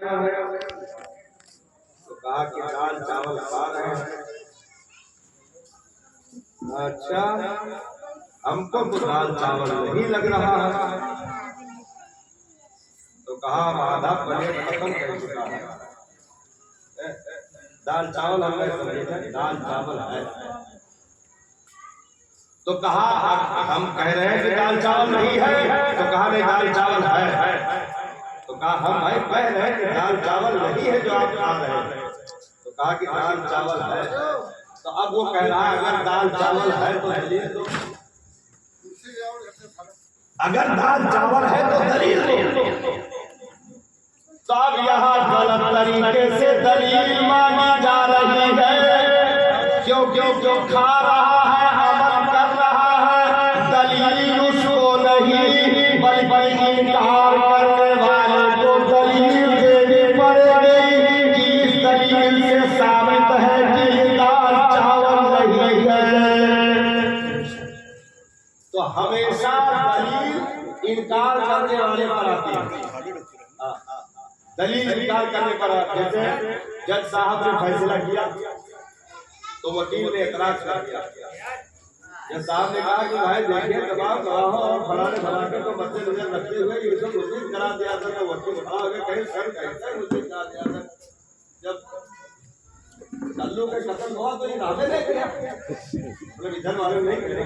तो कहा कि दाल चावल खा रहे हैं। अच्छा, हमको तो दाल चावल नहीं लग रहा है। तो कहा हम आधा प्लेट खत्म कर चुका है। दाल चावल हमने समझे दाल चावल है। तो कहा हम कह रहे हैं कि दाल चावल नहीं है। तो कहा नहीं दाल चावल है। तो कहा हम भाई कह रहे हैं कि दाल चावल नहीं है जो आप खा रहे हैं। तो कहा कि दाल चावल है। तो अब वो कह रहा है अगर दाल चावल है तो दलील दो। अगर दाल चावल है तो दलील दो। तो अब यहाँ गलत तरीके से दलील मांगी जा रही है, क्योंकि जो खा रहा है अमल कर रहा है, दलील उसको नहीं बल्कि इनकार करने वाले को दलील देनी पड़ेगी कि इस दलील से साबित है कि दाल चावल नहीं है। तो हमेशा दलील इनकार करने वाले पर आती है। दलील इनकार करने पर, जैसे जज साहब ने फैसला किया तो वकील ने एतराज कर दिया। जज साहब ने कहा कि भाई देखिए तमाम गवाहों और फलाने फलाने को मद्देनजर रखते हुए ये सब मुद्दे करा दिया था। तो वकील खड़ा हो गया, कहीं सर कैसे मुद्दे करा दिया था। जब कल्लू का कत्ल हुआ तो ये नामे नहीं किया, मतलब इधर वाले नहीं करे।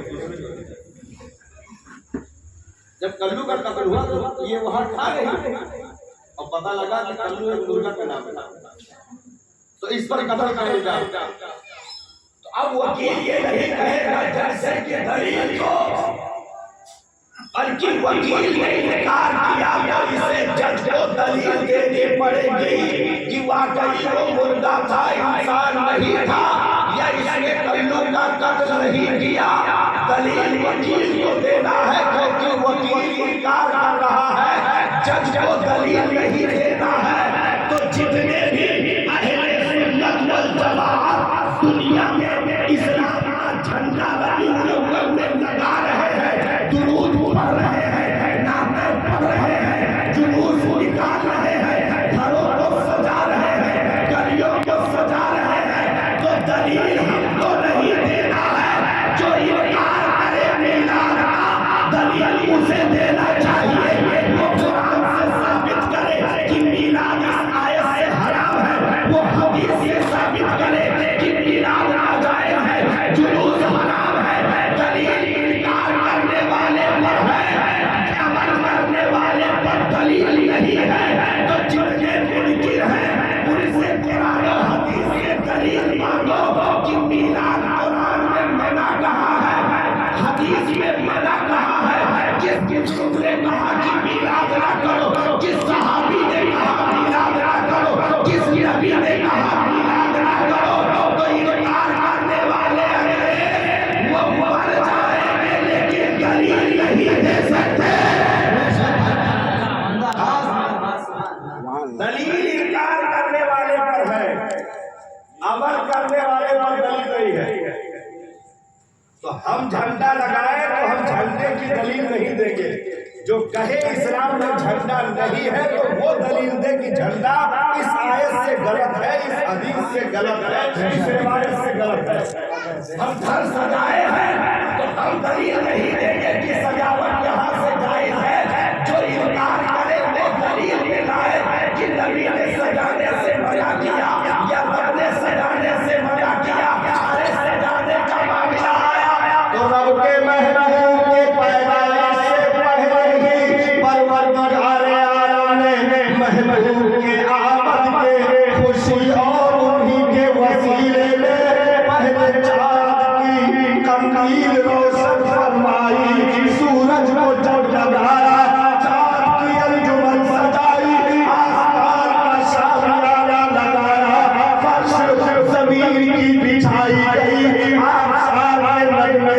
जब कल्लू का कत्ल हुआ तो ये वहां था नहीं और पता लगा कि कल्लू एक मुर्गा का नाम है। तो इस पर कत्ल करेगा। तो अब वकील ये नहीं कहेगा जज से कि दलील को, बल्कि वकील ने इनकार किया तो इसे जज को दलील देनी पड़ेगी कि वाकई वो मुर्गा था, इंसान नहीं था, या इसने कल्लू का कत्ल नहीं किया। दलील वकील को देना है, क्योंकि वकील इनकार कर रहा है, जज को दलील नहीं देना है। तो जितने भी अहले सुन्नत वल जमाअत दुनिया में इस्लाम का झंडा लगा रहे हैं, दुरूद पढ़ रहे हैं, नामे पढ़ रहे हैं, जुलूस निकाल रहे हैं, घरों को सजा रहे हैं, गलियों को सजा रहे हैं, तो दलील हमको नहीं देना है। जो इनकार करे मिलाद का, दलील उसे देना चाहिए। वो कुरान से साबित करे कि मिलाद इस आयत से हराम है, वो हदीस से साबित करे कि मिलाद नाजायज है, जुलूस हराम है। दलील इनकार करने वाले पर है, अमल करने वाले पर दलील नहीं है। तो जितने मुनकिर हैं उनसे कुरान और हदीस से दलील मांगो कि मिलाद कुरान में मना कहा है, हदीस में मना कहा है। किस ने कहा कि मिलाद ना करो, किस सहाबी ने कहा मिलाद ना करो, किस नबी ने कहा मिलाद ना करो। तो इनकार करने वाले वो मर जाएंगे लेकिन दलील नहीं दे सकते। दलील इनकार करने वाले पर है, अमल करने वाले पर दलील नहीं है। तो हम झंडा लगाए तो हम झंडे की दलील नहीं देंगे। जो कहे इस्लाम में झंडा नहीं है तो वो दलील दे कि झंडा इस आयत से गलत है, इस हदीस से गलत है, इस रिवायत से गलत है। हम घर सजाए हैं तो हम दलील नहीं देंगे कि सजावट यहाँ से जायज है। जो इनकार करे वो दलील दिलाए कि नबी ने सजाने से मना किया या रब ने सजाने से मना किया। अरे सजाने का मामला तो रब के महबूब के पैदाइश से पहले ही परवरदिगार आलम ने महबूब के आमद के खुशी और उन्हीं के वसीले में पहले चाँद की कंदील रोशन फरमाई, सूरज को जब जगाया, चाँद की अंजुमन सजाई, आसमान का शामियाना लगाया, फर्श ज़मीन की बिछाई गई,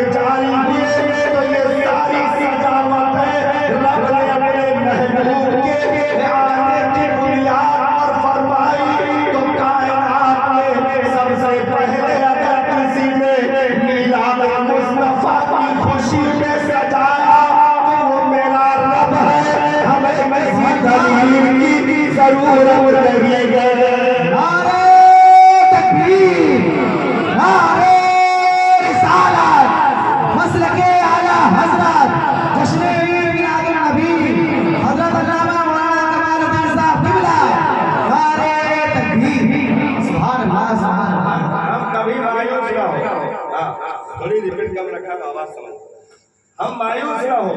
जारी हुए। तो ये सारी सजावट है रब ने अपने महबूब के आने की बुनियाद पर फरमाई। तो कायनात में सबसे पहले अगर किसी ने मिलाद मुस्तफा की खुशी में सजाया तो वो मेरा रब है। हमें किसी दलील की जरूरत रहिएगा। नारे तकबीर, नारे रिसालत, मसलके आला हजरत जश्न मिलाद नबी हजरत अल्लामा मौलाना कमालुद्दीन साहब किबला। नारे तकबीर, सुभान अल्लाह सुभान अल्लाह। हम कभी मायूस ना हो, थोड़ी रिपीट कम रखा तो आवाज समझ। हम मायूस ना हो।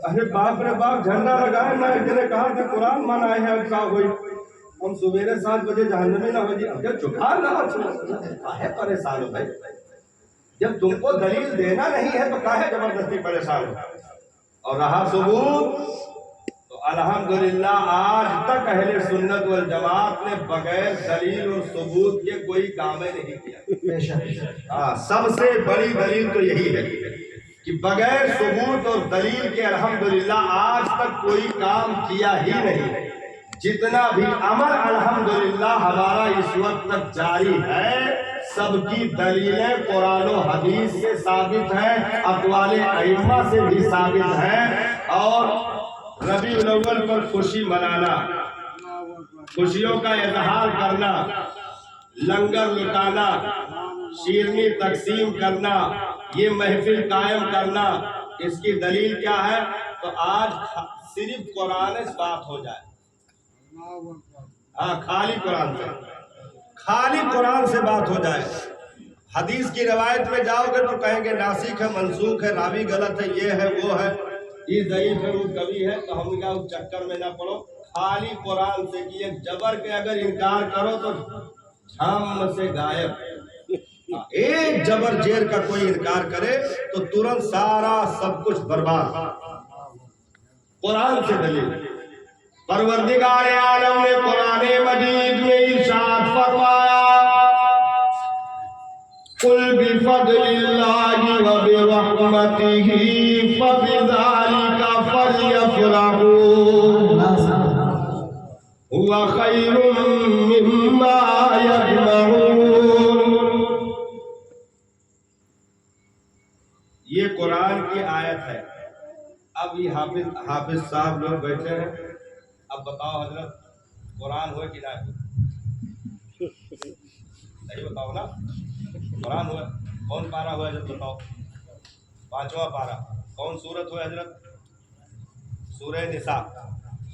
अरे बाप रे बाप, झंडा लगाए ना एक ने कहा कि कुरान मनाए है, अब क्या हुई हम सवेरे 7 बजे जहन्नमी ना हो जी। अब चुका ना काहे परेशान हो भाई? जब तुमको दलील देना नहीं है तो काहे जबरदस्ती परेशान हो? और रहा सबूत तो अल्हम्दुलिल्लाह आज तक अहले सुन्नत वल जमात ने बगैर दलील और सबूत के कोई काम नहीं किया। हाँ, सबसे बड़ी दलील तो यही है कि बगैर सबूत और दलील के अल्हम्दुलिल्लाह आज तक कोई काम किया ही नहीं। जितना भी अमल अल्हम्दुलिल्लाह हमारा इस वक्त तक जारी है, सबकी दलीलें कुरान और हदीस से साबित हैं, अक़वाले अइम्मा से भी साबित हैं। और रबीउल अव्वल पर खुशी मनाना, खुशियों का इजहार करना, लंगर लुटाना, शीरनी तकसीम करना, ये महफिल कायम करना, इसकी दलील क्या है? तो आज सिर्फ कुरान से बात हो जाए। हाँ, खाली कुरान से बात हो जाए। हदीस की रवायत में जाओगे तो कहेंगे नासिक है, मनसूख है, रावी गलत है, ये है वो है, ये ज़ईफ है, वो कवि है। तो हम क्या उस चक्कर में ना पड़ो, खाली कुरान से कि जबर के अगर इनकार करो तो झाम से गायब। एक जबर जेर का कोई इनकार करे तो तुरंत सारा सब कुछ बर्बाद। कुरान से दलील। परवरदिगार आलम ने कुरान मजीद में इरशाद फरमाया, कुल बिफज़लिल्लाहि व बिरहमतिही फबिज़ालिका फलयफ़रहू हुवा खैरुम मिम्मा यजमऊन। ये कुरान की आयत है। अब ये हाफिज साहब लोग बैठे हैं, अब बताओ हजरत कुरान हुआ कि ना? सही बताओ ना, कुरान हुआ? कौन पारा हुआ हजरत बताओ? 5वां पारा। कौन सूरत हुआ हजरत? सूरह निसा।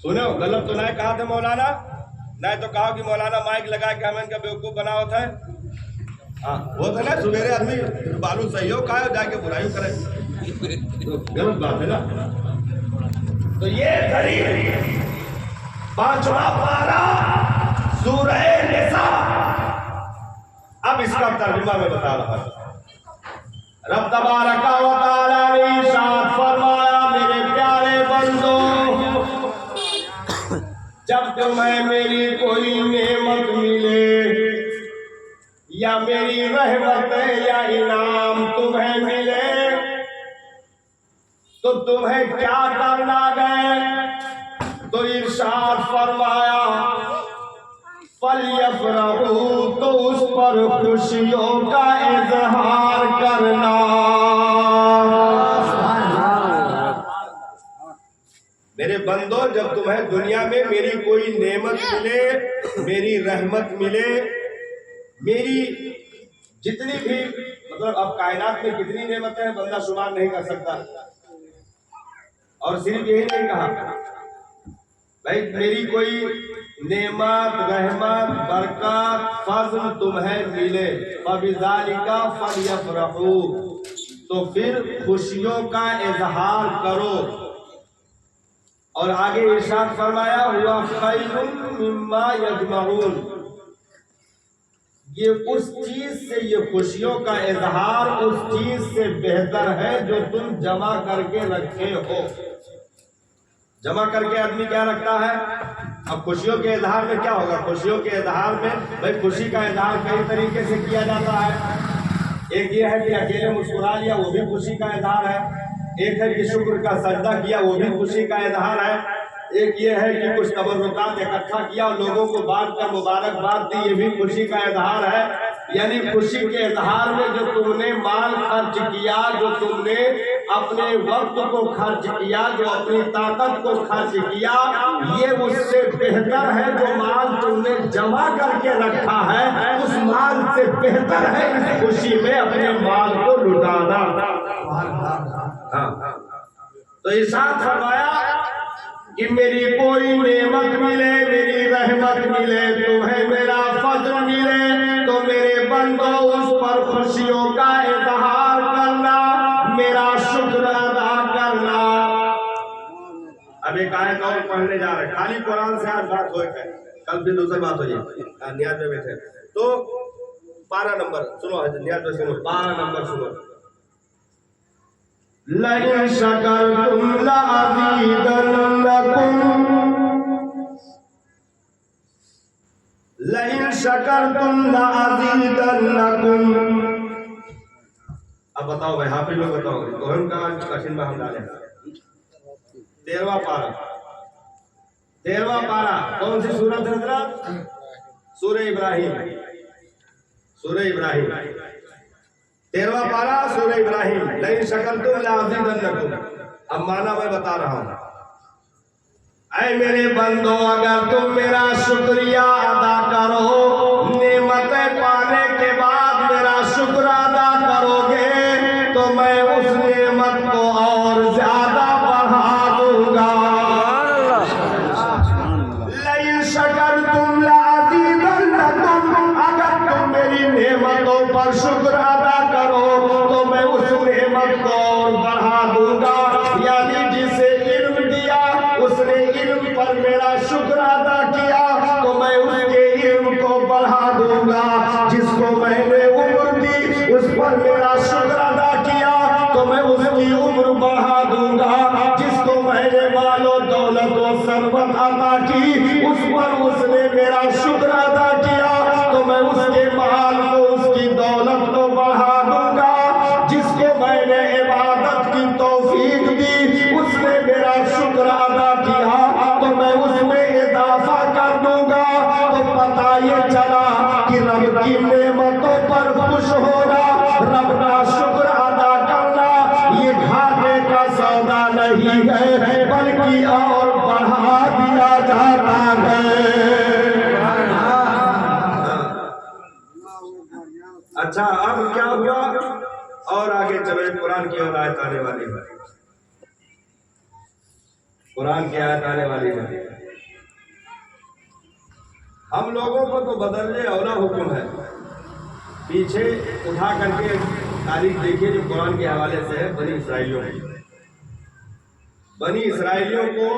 सुनो, गलत तो नहीं कहा था मौलाना, नहीं तो कहा कि मौलाना माइक लगा के हमें इनका बेवकूफ बना होता है। हाँ, वो तो ना सवेरे आदमी बालू सही हो खाए जाके बुराई करे, तो गलत बात है ना। तो ये दलील 5वां पारा सूरह निसा। अब इसका तर्जुमा मैं बता रहा हूं। रब तबारक व तआला ने इरशाद फरमाया, मेरे प्यारे बंदो, जब तुम्हें मेरी कोई नेमत मिले या मेरी रहमत या इनाम तुम्हें मिले तो तुम्हें क्या करना गए? तो इरशाद फरमाया, फलयफ़रहू, तो उस पर खुशियों का इजहार करना। मेरे बंदो, जब तुम्हें दुनिया में मेरी कोई नेमत मिले, मेरी रहमत मिले, मेरी जितनी भी मतलब अब कायनात में कितनी नेमतें हैं बंदा शुमार नहीं कर सकता। और सिर्फ यही नहीं कहा भाई, मेरी कोई नेमत, रहमत, बरकत, फज़ल तुम्हें मिले, फबिज़ालिका फलयफ़रहू, तो फिर खुशियों का इजहार करो। और आगे इरशाद फरमाया, हुआ खैरुम मिम्मा यजमऊन, ये उस चीज से, ये खुशियों का इजहार उस चीज से बेहतर है जो तुम जमा करके रखे हो। जमा करके आदमी क्या रखता है? अब खुशियों के इजहार में क्या होगा? खुशियों के इजहार में भाई खुशी का इजहार कई तरीके से किया जाता है। एक ये है कि अकेले मुस्कुरा लिया, वो भी खुशी का इजहार है। एक है कि शुक्र का सजदा किया, वो भी खुशी का इजहार है। एक ये है कि कुछ तबर्रुकात इकट्ठा किया और लोगों को बांट कर मुबारकबाद दी, ये भी खुशी का इजहार है। यानी खुशी के इजहार में जो तुमने माल खर्च किया, जो तुमने अपने वक्त को खर्च किया, जो अपनी ताकत को खर्च किया, ये उससे बेहतर है जो माल तुमने जमा करके रखा है। उस माल से बेहतर है इस खुशी में अपने माल को लुटाना। हाँ। तो इरशाद फरमाया कि मेरी कोई नेमत मिले, मेरी रहमत मिले, तुम्हें मेरा फजल मिले, तो मेरे बंदो उस पर खुशियों का इजहार करना, मेरा शुक्र अदा करना। अब एक आयत और पढ़ने जा रहे, खाली कुरान से आज बात हो है, कल फिर दूसरी बात हो जाए। नियाज में बैठे तो 12 नंबर सुनो, नियाज में सुनो, 12 नंबर सुनो। लइन शकरतुम लअज़ीदन्नकुम, लइन शकरतुम लअज़ीदन्नकुम। अब बताओ भाई, हाफिज लोग बताओ, कोहन का कठिन में हम डाले 13वां पारा कौन सी सूरत है हजरत? सूरह इब्राहिम, सूरह इब्राहिम 13वां पारा सूरह इब्राहिम। लइन शकरतुम लअज़ीदन्नकुम। अब माना मैं बता रहा हूं, ऐ मेरे बंदो अगर तुम मेरा शुक्रिया अदा करो, नेमतें पाने के बाद मेरा शुक्र अदा करोगे, तो मैं उस नेमत को और ज्यादा बढ़ा दूंगा। लइन शकरतुम लअज़ीदन्नकुम, अगर तुम मेरी नेमतों पर शुक्र अदा करो तो मैं उस नेमत को और बढ़ा दूंगा। यानी जिसे इल्म दिया उसने इल्म पर मेरा शुक्र अदा किया तो मैं उसके इल्म को बढ़ा दूंगा। जिसको मैंने उम्र दी उस पर मेरा शुक्र अदा किया तो मैं उसकी उम्र बढ़ा दूंगा। जिसको मैंने मालो दौलत और सर्वत अता की उस पर उसने मेरा शुक्र अदा किया तो मैं उसके माल को, उसकी दौलत को बढ़ा दूंगा। जिसको मैंने इबादत की तौफीक दी उसने मेरा शुक्र अदा किया तो मैं उसमें इजाफा कर दूंगा। तो पता ये चला कि रब की नेमतों पर खुश होना, रब का शुक्र अदा करना ये घाटे का सौदा नहीं है, बल्कि और बढ़ा दिया जाता है। अच्छा, अब क्या हुआ और आगे चले, कुरान की और आयत आने वाली है, कुरान की आयत आने वाली है। हम लोगों को तो बदलने औला हुक्म है। पीछे उठा करके तारीख देखिए जो कुरान के हवाले से है। बनी इसराइलियों को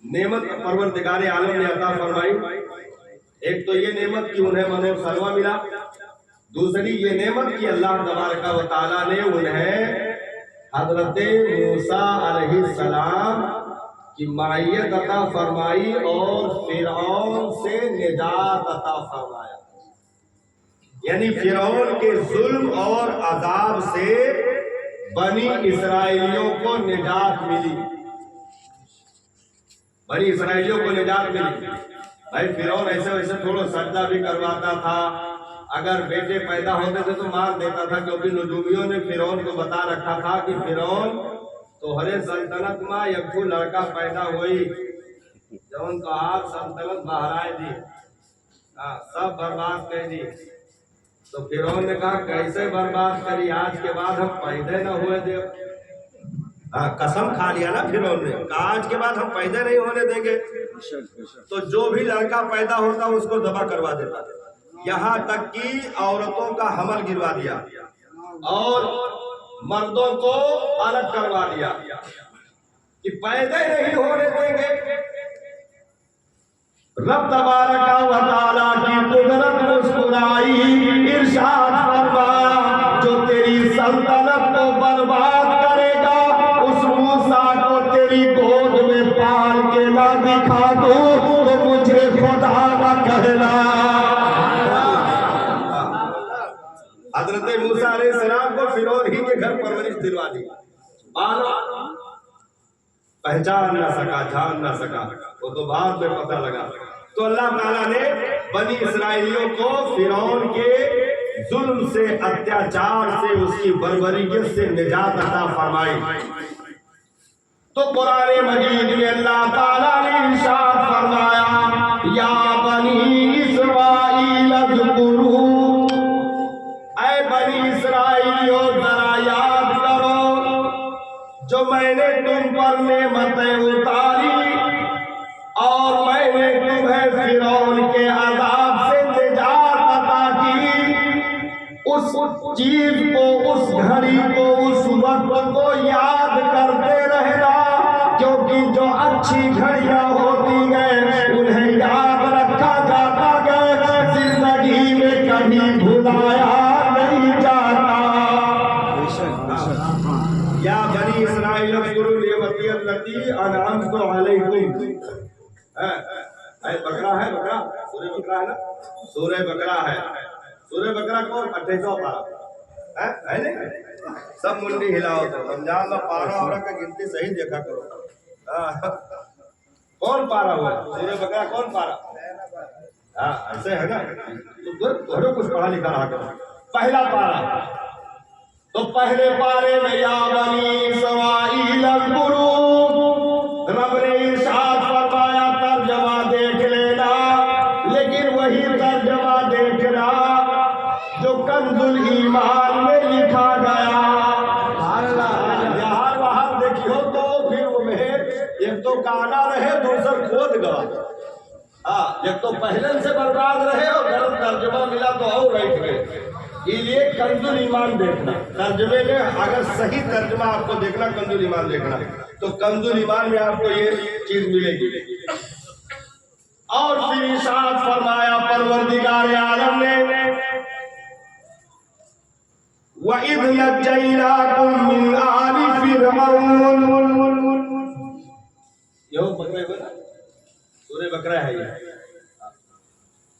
नेमत परवरदिगार आलम ने अता फरमाई। एक तो ये नेमत की उन्हें मनो सलवा मिला, दूसरी ये नेमत की अल्लाह तबारक व तआला ने उन्हें हजरत मूसा अलैहिस्सलाम की मायत अता फरमाई और फिरौन से निजात अता फरमाया। यानी फिरौन के जुल्म और अजाब से बनी इसराइलियों को निजात मिली, बनी इसराइलियों को निजात मिली। भाई फिरौन ऐसे वैसे थोड़ा सजदा भी करवाता था, अगर बेटे पैदा होते थे तो मार देता था, क्योंकि नजूमियों ने फिरौन को बता रखा था कि फिरौन तो हरे सल्तनत में एक लड़का पैदा हुई जौन तो आप सल्तनत बहराए दी, सब बर्बाद कर दी। तो फिरौन ने कहा कैसे बर्बाद करी, आज के बाद हम पैदा न हुए दे। कसम खा लिया ना फिरौन ने, कहा आज के बाद हम पैदा नहीं होने देंगे। तो जो भी लड़का पैदा होता उसको दबा करवा देता, यहाँ तक कि औरतों का हमल गिरवा दिया और मर्दों को अलग करवा दिया कि पैदा नहीं होने देंगे। रब तबारक व तआला की कुदरत मुस्कुराई, इरशाद फरमाया जो तेरी सल्तनत को बर्बाद करेगा उस मूसा को तेरी गोद में पाल के ना दिखा दो तो मुझे खुदा न कहना। हजरत मूसा अलैहिस्सलाम को फिरौन ही के घर परवरिश दिलवा दी, पहचान ना सका, जान ना सका, वो तो बाद में पता लगा। तो अल्लाह ताला ने बनी इसराइलियों को फिरौन के जुल्म से, अत्याचार से, उसकी बर्बरियत से निजात अता फरमाई। तो कुरान मजीद में अल्लाह ताला ने इरशाद फरमाया, या बनी इस्राईल अज़कुरू, ऐ बनी इस्राइलियों जरा याद करो जो मैंने तुम पर नेमतें उतारी और मैंने तुम्हें फिरौन के अज़ाब से निजात अता की। उस चीज को, उस घड़ी को, उस वक्त को याद करते रहना, क्योंकि जो अच्छी घड़ियां होती हैं उन्हें याद रखा जाता है, जिंदगी में कभी भुलाया नहीं जाता। या बनी इस्राईल अज़कुरू निअमती अल्लती अनअमतु अलैकुम। बकरा है, बकरा सूरह बकरा है ना, सूरह बकरा है। सूरह बकरा कौन 28वां पारा है नहीं? सब मुंडी हिलाओ तो रमजान में पारा और का गिनती सही देखा करो। कौन पारा हुआ सूरह बकरा? कौन पारा? हाँ ऐसे है ना, तो घरों कुछ पढ़ा लिखा रहा करो। पहला पारा, तो पहले पारे में या बनी इस्राईल अज़कुरू, रब ने इरशाद फरमाया, तर्जमा देख लेना, लेकिन वही तर्जमा देखना जो कंजुल ईमान में लिखा गया। यहाँ वहां देखियो तो फिर उन्हें एक तो गाना रहे, दूसर खोद गवा। हाँ, एक तो पहले से बर्बाद रहे और गलत तर्जमा मिला तो और बैठ गए। इसलिए कंजुल ईमान देखना, तर्जमे में अगर सही तर्जमा आपको देखना, कंजुल ईमान देखना, तो कंजुल ईमान में आपको ये चीज मिलेगी। और फिर इरशाद फरमाया परवरदिगार आलम ने, वइज़ नज्जयनाकुम मिन आलि फिरऔन, यो सूरह बकरा है ये,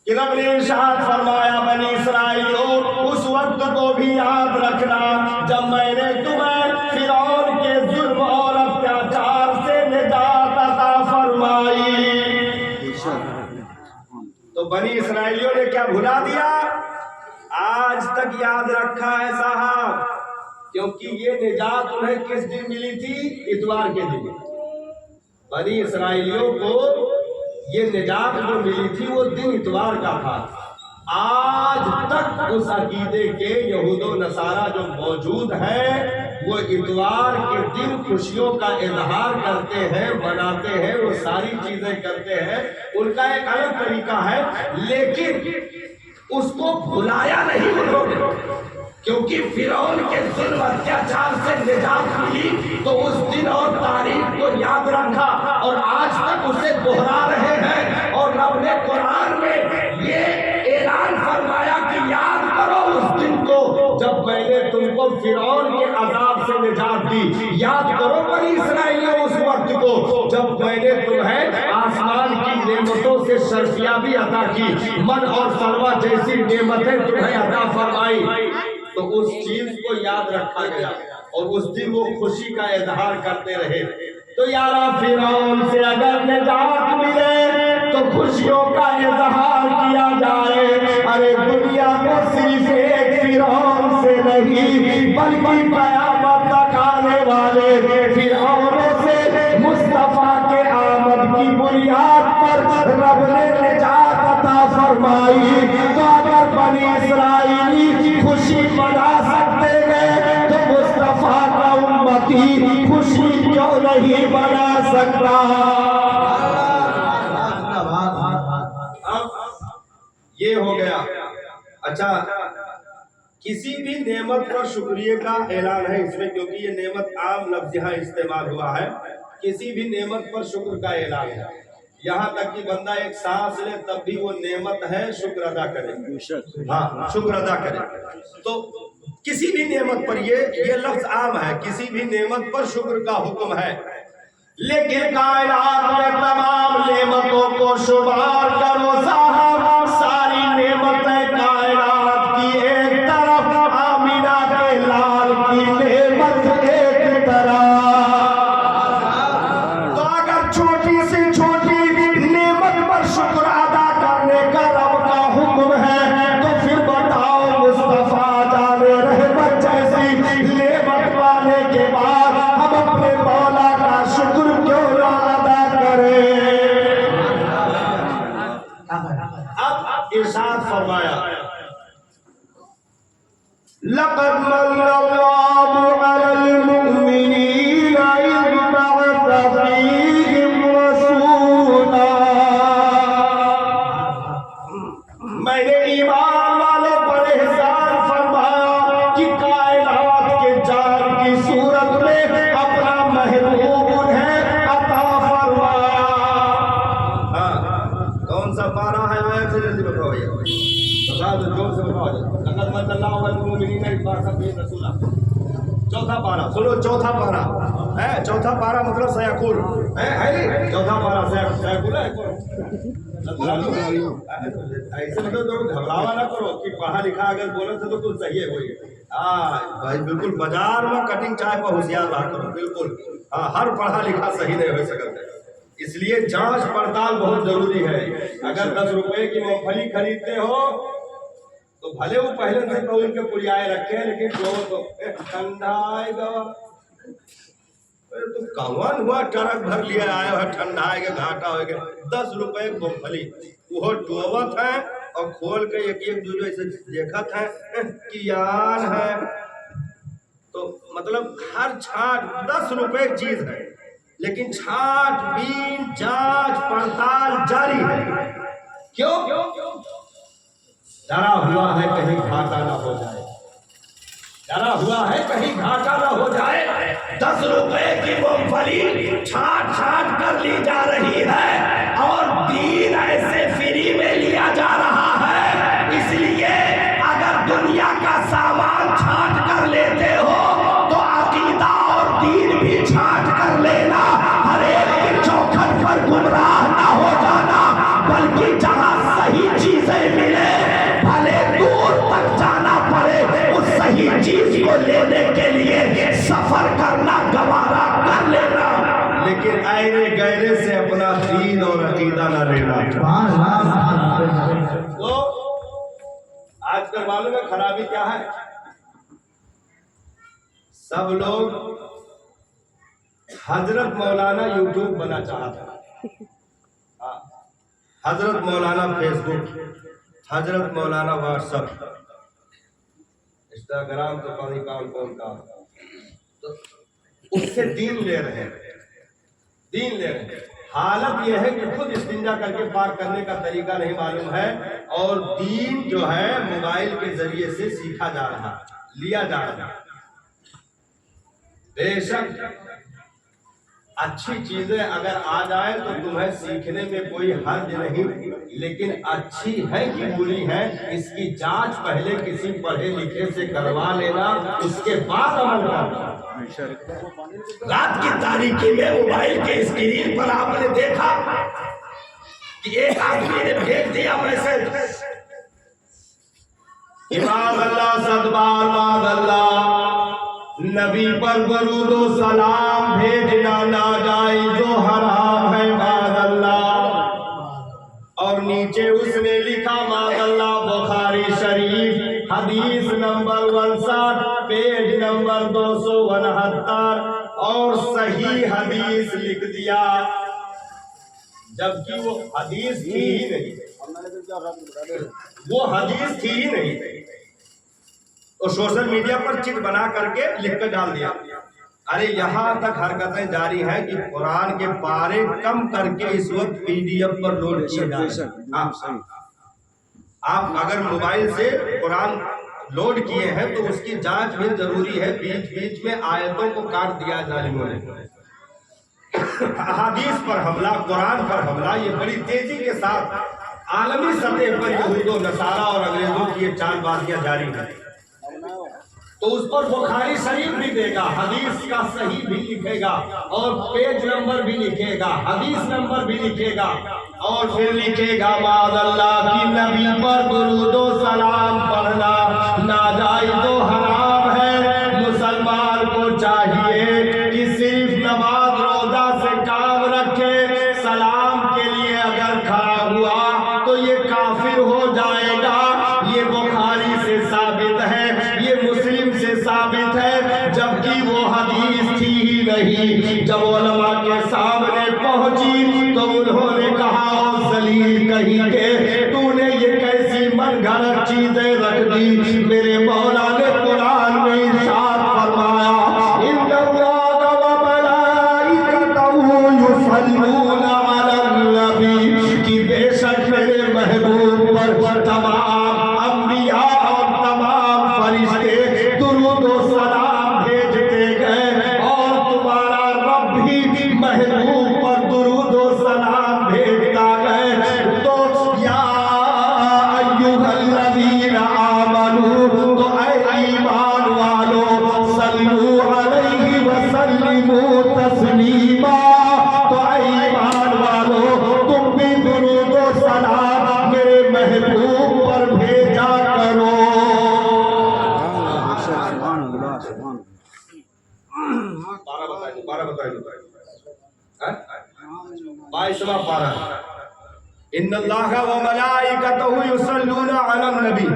कि रब ने इरशाद फरमाया, बनी इस्राइलियों उस वक्त को भी याद रखना जब मैंने तुम्हें फिरौन के जुल्म और अत्याचार से निजात अता फरमाई। तो बनी इस्राइलियों ने क्या भुला दिया? आज तक याद रखा है साहब, क्योंकि ये निजात उन्हें किस दिन मिली थी? इतवार के दिन। बनी इस्राइलियों को ये निजात जो मिली थी वो दिन इतवार का था। आज तक उस अकीदे के यहूदो नसारा जो मौजूद है वो इतवार के दिन खुशियों का इजहार करते हैं, मनाते हैं, वो सारी चीजें करते हैं। उनका एक अलग तरीका है, लेकिन उसको भुलाया नहीं उन्होंने, क्योंकि फिरौन के जुल्म अत्याचार से निजात मिली तो उस दिन और तारीख को याद रखा और आज तक उसे दोहरा रहे हैं। और रब ने कुरान में ये ऐलान फरमाया कि याद करो उस दिन को जब मैंने तुमको फिरौन के अज़ाब से निजात दी। याद करो बनी इस्राइलियों उस वक्त को जब मैंने तुम्हें आसमान की नेमतों से शर्फियाबी अता की, मन और सलवा जैसी नेमतें तुम्हें अता फरमाई। तो उस चीज को याद रखा गया और उस दिन वो खुशी का इजहार करते रहे। तो यारा फिरौन से अगर निजात मिले तो खुशियों का इजहार किया जाए। अरे दुनिया को सिर्फ एक फिरौन से नहीं बल्कि कयामत तक आने वाले फिरौनों से मुस्तफा के आमद की बुनियाद पर रब ने निजात अता फरमाई। तो अगर बनी इस्राइली खुशी मना सकते हैं तो मुस्तफा का उम्मती खुशी क्यों नहीं मना सकता? ये हो गया। अच्छा, किसी भी नेमत पर शुक्रिया का ऐलान है इसमें, क्योंकि ये नेमत आम लफ्ज यहाँ इस्तेमाल हुआ है। किसी भी नेमत पर शुक्र का ऐलान है, यहाँ तक कि बंदा एक सांस ले तब भी वो नेमत है, शुक्र अदा करे। हाँ, शुक्र अदा करे। तो किसी भी नेमत पर ये लफ्ज आम है, किसी भी नेमत पर शुक्र का हुक्म है। लेकिन कायनात में तमाम नेमतों को शुमार करो साहब, सारी नेमतें कायनात की एक तरफ, आमीना के लाल की नेमत एक तरफ। तो अगर छोटी से छोटी नेमत पर शुक्र अदा करने का रब का हुक्म है तो फिर बताओ मुस्तफा अब इरशाद फरमाया, लक़द मन्नल्लाहु अलल मुमिनीना इज़ बअसा फ़ीहिम रसूला। मैंने ईमान वालों पर एहसान फरमाया कि कायनात के जान की सूरत में अपना महबूब उन्हें अता फरमाया। कौन सा पारा है आयत से जल्दी बताओ भैया, बता दो, जोर से बताओ। लक़द मन्नल्लाहु अलल मुमिनीना इज़ बअसा फ़ीहिम रसूला, चौथा पारा सुनो, चौथा पारा है, चौथा पारा मतलब सयाकुल है, चौथा पारा सयाकुल है। ऐसे मतलब तो घबरावा ना करो कि पढ़ा लिखा अगर बोले तो कुछ सही है वही। हाँ भाई बिल्कुल, बाजार में कटिंग चाय पर होशियार रहा करो, बिल्कुल। हाँ, हर पढ़ा लिखा सही नहीं हो सकता, इसलिए जांच पड़ताल बहुत जरूरी है। अगर 10 रुपए की मूंगफली खरीदते हो तो भले वो पहले से तो उनके पुड़ियाए रखे हैं, लेकिन जो तो ठंडा आएगा तो कौन हुआ ट्रक भर लिया आया है, ठंडा आएगा घाटा होगा। 10 रुपए मूंगफली वो टोवत है और खोल के एक एक दूसरे ऐसे देखत है कि यार है, तो मतलब हर छाट 10 रुपए चीज है, लेकिन छाटबीन जांच पड़ताल जारी है। क्यों? डरा हुआ है कहीं घाटा ना हो जाए, डरा हुआ है कहीं घाटा ना हो जाए। 10 रुपए की मूंगफली छाट छाट कर ली जा रही है और दीन ऐसे फ्री में लिया जा रहा है। इसलिए अगर दुनिया का सामान छाट कर लेते हो तो अकीदा और दीन भी छाट कर लेना। हर एक की चौखट पर गुमराह ना हो जाना, बल्कि जहां सही चीजें मिले भले दूर तक जाना पड़े, उस सही चीज को लेने के लिए सफर करना गवारा कर लेना, लेकिन आयरे गहरे से अपना दीन और अकीदा न लेना। तो आजकल मालूम है खराबी क्या है? सब लोग हजरत मौलाना यूट्यूब बना चाहता है, हजरत मौलाना फेसबुक, हजरत मौलाना व्हाट्सएप, इंस्टाग्राम तो पानी कौन का, तो उससे दीन ले रहे हैं, दीन ले रहे हैं। हालत यह है कि खुद इस्तिंजा करके पाक करने का तरीका नहीं मालूम है, और दीन जो है मोबाइल के जरिए से सीखा जा रहा, लिया जा रहा। बेशक अच्छी चीजें अगर आ जाए तो तुम्हें सीखने में कोई हर्ज नहीं, लेकिन अच्छी है कि बुरी है इसकी जांच पहले किसी पढ़े लिखे से करवा लेना, उसके बाद अमल करना। रात की तारीकी में मोबाइल के स्क्रीन पर आपने देखा कि एक आदमी ने भेज दिया मैसेज, इमाम अल्लाह सदबार मादल्लाह, नबी पर दरूद व सलाम भेजना नाजायज़ व हराम है मादल्लाह। और नीचे उसने लिखा मादल्लाह बुखारी शरीफ हदीस नंबर 59 पेज नंबर 269, और सही हदीस लिख दिया, जबकि वो हदीस थी ही नहीं, वो हदीस थी ही नहीं, तो सोशल मीडिया पर चिट बना करके लिख कर डाल दिया। अरे यहाँ तक हरकतें जारी हैं कि कुरान के पारे कम करके इस वक्त पीडीएफ पर लोड किए जा रहे हैं। आप अगर मोबाइल से कुरान लोड किए हैं तो उसकी जांच भी जरूरी है, बीच बीच में आयतों को काट दिया जालिमों ने। अहादीस पर हमला, कुरान पर हमला, ये बड़ी तेजी के साथ आलमी सतह पर यहूद व नसारा और अंग्रेजों की ये चालबाजियां जारी है। तो उस पर बुखारी शरीफ भी देगा, हदीस का सही भी लिखेगा और पेज नंबर भी लिखेगा, हदीस नंबर भी लिखेगा, और फिर लिखेगा मादल्लाह की नबी पर दुरूद व सलाम पढ़ना नाजायज़ व हराम है। मुसलमान को चाहिए कि सिर्फ नमाज रोजा से काम रखे, सलाम के लिए अगर खड़ा हुआ तो ये काफिर हो जाएगा। ये बुखारी से साबित है, ये मुस्लिम से साबित है, जबकि वो हदीस थी ही नहीं। जब उलमा के सामने पहुंची तो उन्होंने कहा, ओ जलील कहीं नहीं के तूने ये कैसी मनगढ़ंत चीजें रख दी। मेरे मौला ने कुरान में इरशाद फरमाया इन्नल्लाह व मलाइकतहु युसल्लूना अलन नबी कि बेशक मेरे महबूब पर तमाम अंबिया और तमाम फरिश्ते दुरूद व सलाम भेजते गए और तुम्हारा रब भी महबूब पर दुरूद व सलाम भेजता गए। तो या अय्युहल्लज़ीना आमनू तो ऐ ईमान वालों सल्लू अलैहि व सल्लिमू तस्लीमा। तो ऐ ईमान वालों तुम भी दुरूद व सलाम मेरे महबूब पर भेजा करो। बारह बताइए 22वां पारा इन्नल्लाह व मलाइकतहु युसल्लूना अलन नबी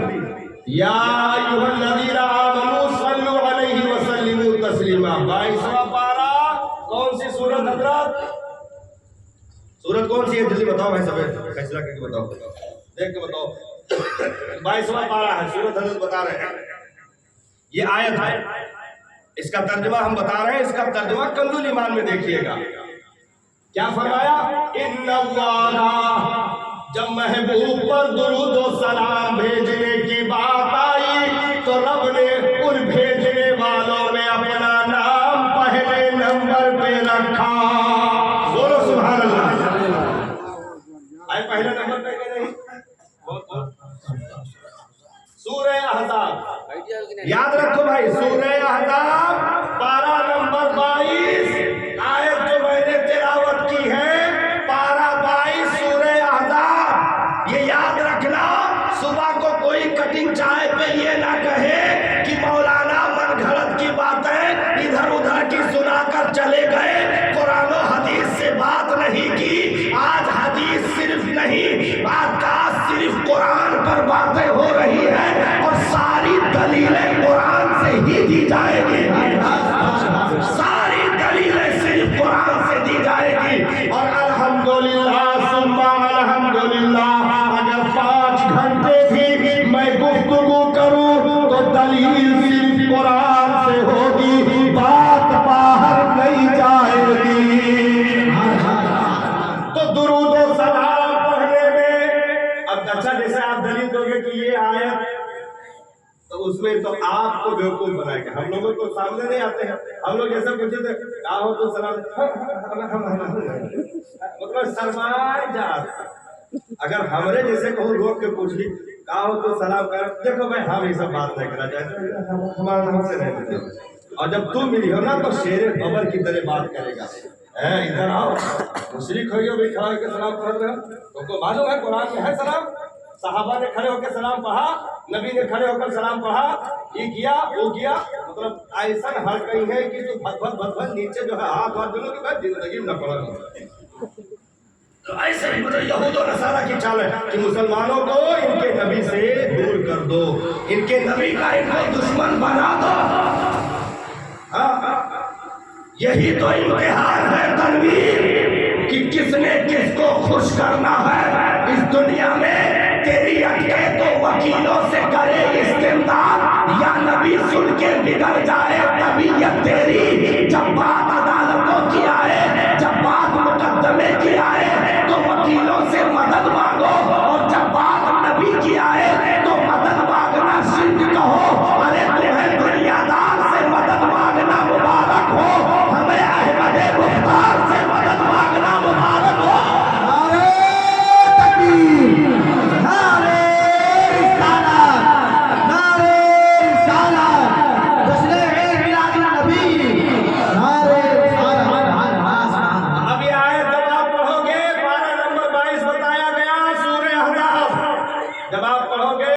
या अय्युहल्लज़ीना आमनू सल्लु अलैहि व सल्लिमू तस्लीमा। 22वां पारा कौन सी सूरत हजरत? सूरत कौन सी है जल्दी बताओ भाई सब फैसला करके बताओ, देख के बताओ। 22वां पारा है, सूरत हजरत बता रहे हैं ये आयत है, इसका तर्जुमा हम बता रहे हैं। इसका तर्जुमा कंजुल ईमान में देखिएगा क्या फरमाया। इन्नल्लाह जब महबूब पर दुरूद व सलाम भेजने की बात आई तो रब ने उन भेजने वालों में अपना नाम पहले नंबर पे रखा। बोलो सुभान अल्लाह। आए पहले नंबर पे के नहीं सूरह अहज़ाब याद रखो भाई, सूरह अहज़ाब पारा नंबर 22 आयत जो मैंने तिलावत की है पारा 22 सूरह अहज़ाब। ये याद रखना, सुबह को कोई कटिंग चाय पे ये ना कहे कि मौलाना मनगढ़ंत की बातें इधर उधर की सुनाकर चले गए, कुरान और हदीस से बात नहीं की। आज हदीस सिर्फ नहीं, आज सिर्फ कुरान पर बातें हो रही है और सारी दलीलें कुरान से ही दी जाएगी। सारी दलीलें सिर्फ कुरान से दी जाएगी। और अल्हम्दुलिल्लाह सुम्मा अल्हम्दुलिल्लाह अगर 5 घंटे भी मैं गुफ्तगू करूं तो दलील सिर्फ कुरान से होगी, बात बाहर नहीं जाएगी। तो दुरूद व सलाम पढ़ने में अब अच्छा जैसे आप दलील दोगे कि ये आयत तो उसमें तो आपको बेवकूफ बनाएगा। हम लोगों को सामने नहीं आते हैं, हम लोग ऐसा पूछे थे क्या हो तो सलाम मतलब शर्माए जाता। अगर हमरे जैसे कहूँ रोक के पूछ ली क्या हो तो सलाम कर, देखो भाई हम ये सब बात नहीं करना चाहते, हमारा हमसे नहीं करते। और जब तुम मिली हो ना तो शेरे बबर की तरह बात करेगा। इधर आओ मुशरिक हो गए खड़ा होकर सलाम कर रहे हो, तुमको मालूम है कुरान में है सलाम। सहाबा ने खड़े होकर सलाम पढ़ा, नबी ने खड़े होकर सलाम पढ़ा, ये किया वो किया। मतलब ऐसा हर कहीं है कि जो भद नीचे जो है हाथ हाथ दोनों के बाद जिंदगी में न पड़ा। तो ऐसे ही मतलब यहूद और नसारा की चाल है कि मुसलमानों को इनके नबी से दूर कर दो, इनके नबी का इनको दुश्मन बना दो। यही तो इम्तिहान है तनवीर कि किसने किसको खुश करना है इस दुनिया में। तेरी अटके तो वकीलों से करे इस्तेमाल या नबी सुन के बिगड़ जाए तबीयत तेरी। जब बात अदालतों की आए, जब बात मुकदमे की आए तो वकीलों से मदद मांगो